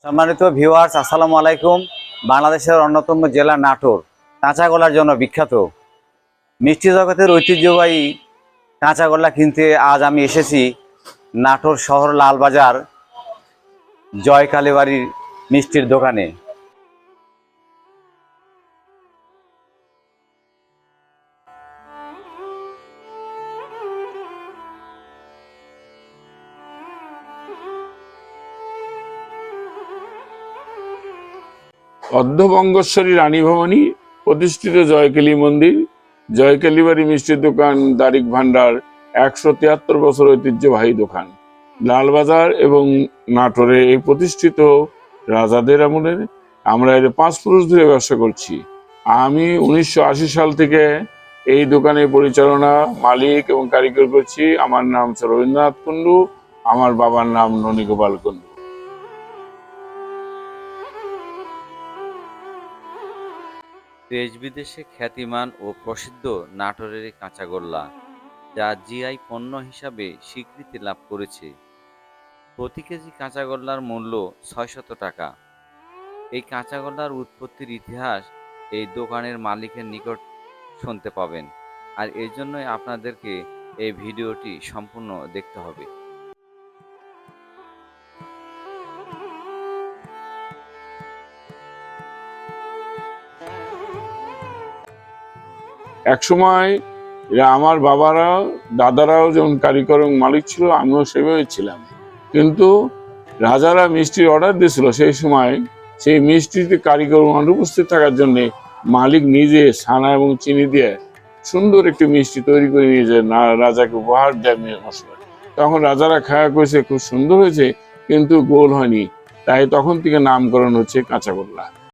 সম্মানিত ভিউয়ার্স, আসসালামু আলাইকুম। বাংলাদেশের অন্যতম জেলা নাটোর কাঁচাগোল্লার জন্য বিখ্যাত। মিষ্টি জগতের ঐতিহ্যবাহী কাঁচাগোল্লা কিনতে আজ আমি এসেছি নাটোর শহর লালবাজার জয় কালীবাড়ির মিষ্টির দোকানে। অর্ধবঙ্গেশ্বরী রানী ভবানী প্রতিষ্ঠিত জয়কালী মন্দির, জয়কালী বাড়ি মিষ্টির দোকান, দারিক ভান্ডার 173 বছর ঐতিহ্যবাহী দোকান। লালবাজার এবং নাটোরে এই প্রতিষ্ঠিত রাজাদের আমলের। আমরা এর 5 পুরুষ ধরে ব্যবসা করছি। আমি 1980 সাল থেকে এই দোকানের পরিচালনা, মালিক এবং কারিগর করছি। আমার নাম রবীন্দ্রনাথ কুন্ডু, আমার বাবার নাম ননীগোপাল কুন্ডু। দেশ বিদেশে খ্যাতিমান ও প্রসিদ্ধ নাটোরের এই কাঁচাগোল্লা, যা জিআই পণ্য হিসাবে স্বীকৃতি লাভ করেছে। প্রতি কেজি কাঁচাগোল্লার মূল্য 600 টাকা। এই কাঁচাগোল্লার উৎপত্তির ইতিহাস এই দোকানের মালিকের নিকট শুনতে পাবেন, আর এর জন্যই আপনাদেরকে এই ভিডিওটি সম্পূর্ণ দেখতে হবে। একসময় আমার বাবারা, দাদারাও যেমন কারিগর এবং মালিক ছিল, আমিও সেভাবে ছিলাম। কিন্তু রাজারা মিষ্টির অর্ডার দিয়েছিল, সেই সময় সেই মিষ্টিতে কারিগর অনুপস্থিত থাকার জন্য মালিক নিজে ছানা এবং চিনি দিয়ে সুন্দর একটি মিষ্টি তৈরি করে নিয়ে যায়, রাজাকে উপহার দেয় মশলা। তখন রাজারা খাওয়া করেছে, খুব সুন্দর হয়েছে, কিন্তু গোল হয়নি। তাই তখন থেকে নামকরণ হচ্ছে কাঁচাগোল্লা।